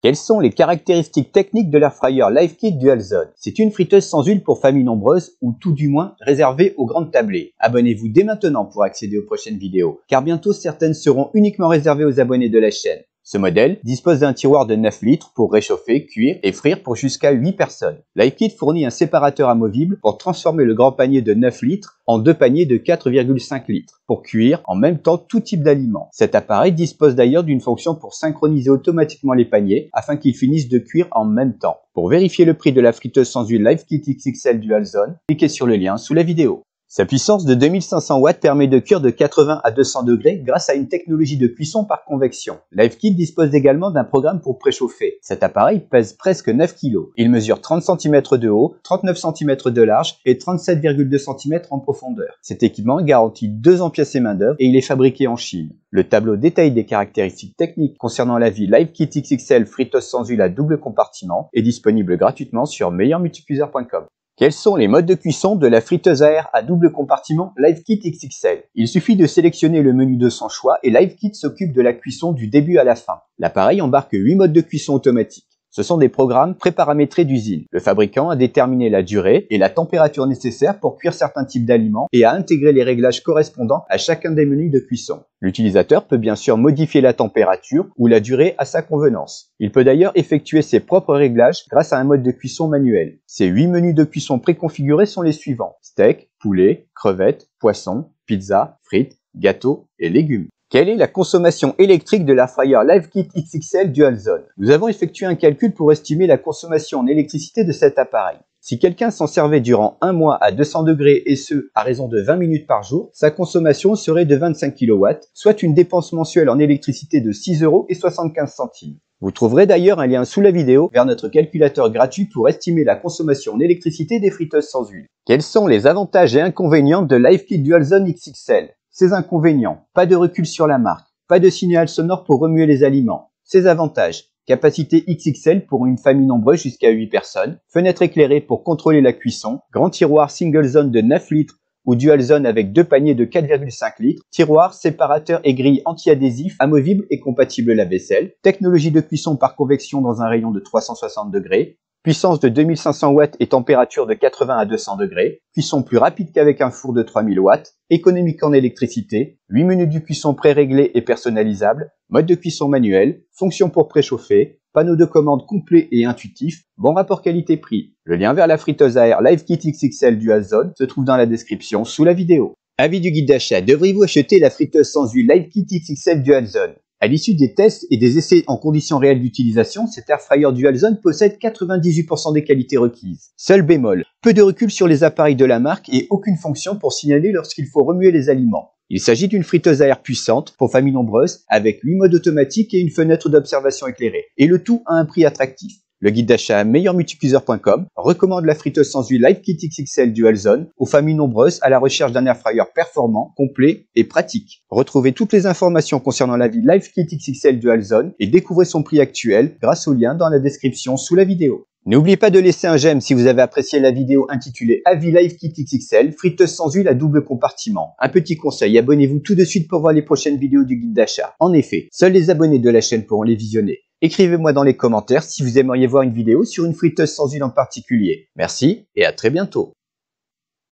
Quelles sont les caractéristiques techniques de l'air fryer LiveKit Dual Zone? C'est une friteuse sans huile pour familles nombreuses ou tout du moins réservée aux grandes tablées. Abonnez-vous dès maintenant pour accéder aux prochaines vidéos, car bientôt certaines seront uniquement réservées aux abonnés de la chaîne. Ce modèle dispose d'un tiroir de 9 litres pour réchauffer, cuire et frire pour jusqu'à 8 personnes. LiveKit fournit un séparateur amovible pour transformer le grand panier de 9 litres en deux paniers de 4,5 litres pour cuire en même temps tout type d'aliments. Cet appareil dispose d'ailleurs d'une fonction pour synchroniser automatiquement les paniers afin qu'ils finissent de cuire en même temps. Pour vérifier le prix de la friteuse sans huile LiveKit XXL Dual Zone, cliquez sur le lien sous la vidéo. Sa puissance de 2500 watts permet de cuire de 80 à 200 degrés grâce à une technologie de cuisson par convection. LiveKit dispose également d'un programme pour préchauffer. Cet appareil pèse presque 9 kg. Il mesure 30 cm de haut, 39 cm de large et 37,2 cm en profondeur. Cet équipement garantit 2 ans pièces et main d'œuvre et il est fabriqué en Chine. Le tableau détaille des caractéristiques techniques concernant la vie LiveKit XXL friteuse sans huile à double compartiment est disponible gratuitement sur meilleurmulticuiseur.com. Quels sont les modes de cuisson de la friteuse à air à double compartiment LiveKit XXL? Il suffit de sélectionner le menu de son choix et LiveKit s'occupe de la cuisson du début à la fin. L'appareil embarque 8 modes de cuisson automatiques. Ce sont des programmes préparamétrés d'usine. Le fabricant a déterminé la durée et la température nécessaires pour cuire certains types d'aliments et a intégré les réglages correspondants à chacun des menus de cuisson. L'utilisateur peut bien sûr modifier la température ou la durée à sa convenance. Il peut d'ailleurs effectuer ses propres réglages grâce à un mode de cuisson manuel. Ces 8 menus de cuisson préconfigurés sont les suivants: steak, poulet, crevettes, poisson, pizza, frites, gâteaux et légumes. Quelle est la consommation électrique de l'air fryer LiveKit XXL Dual Zone? Nous avons effectué un calcul pour estimer la consommation en électricité de cet appareil. Si quelqu'un s'en servait durant un mois à 200 degrés et ce, à raison de 20 minutes par jour, sa consommation serait de 25 kW, soit une dépense mensuelle en électricité de 6,75 €. Vous trouverez d'ailleurs un lien sous la vidéo vers notre calculateur gratuit pour estimer la consommation en électricité des friteuses sans huile. Quels sont les avantages et inconvénients de LiveKit Dual Zone XXL? Ses inconvénients: pas de recul sur la marque, pas de signal sonore pour remuer les aliments. Ses avantages: capacité XXL pour une famille nombreuse jusqu'à 8 personnes, fenêtre éclairée pour contrôler la cuisson, grand tiroir single zone de 9 litres ou dual zone avec deux paniers de 4,5 litres, tiroir, séparateur et grille anti-adhésif, amovible et compatible lave-vaisselle, technologie de cuisson par convection dans un rayon de 360 degrés, puissance de 2500 watts et température de 80 à 200 degrés, cuisson plus rapide qu'avec un four de 3000 watts, économique en électricité, 8 menus de cuisson pré-réglés et personnalisables, mode de cuisson manuel, fonction pour préchauffer, panneau de commande complet et intuitif, bon rapport qualité-prix. Le lien vers la friteuse à air LiveKit XXL Dual Zone se trouve dans la description sous la vidéo. Avis du guide d'achat: devriez-vous acheter la friteuse sans huile LiveKit XXL Dual Zone? À l'issue des tests et des essais en conditions réelles d'utilisation, cet air fryer Dual Zone possède 98% des qualités requises. Seul bémol: peu de recul sur les appareils de la marque et aucune fonction pour signaler lorsqu'il faut remuer les aliments. Il s'agit d'une friteuse à air puissante pour familles nombreuses avec 8 modes automatiques et une fenêtre d'observation éclairée. Et le tout à un prix attractif. Le guide d'achat meilleurmulticuiseur.com recommande la friteuse sans huile LiveKit XXL Dual Zone aux familles nombreuses à la recherche d'un air fryer performant, complet et pratique. Retrouvez toutes les informations concernant la vie LiveKit XXL Dual Zone et découvrez son prix actuel grâce au lien dans la description sous la vidéo. N'oubliez pas de laisser un j'aime si vous avez apprécié la vidéo intitulée Avis LiveKit XXL, friteuse sans huile à double compartiment. Un petit conseil, abonnez-vous tout de suite pour voir les prochaines vidéos du guide d'achat. En effet, seuls les abonnés de la chaîne pourront les visionner. Écrivez-moi dans les commentaires si vous aimeriez voir une vidéo sur une friteuse sans huile en particulier. Merci et à très bientôt.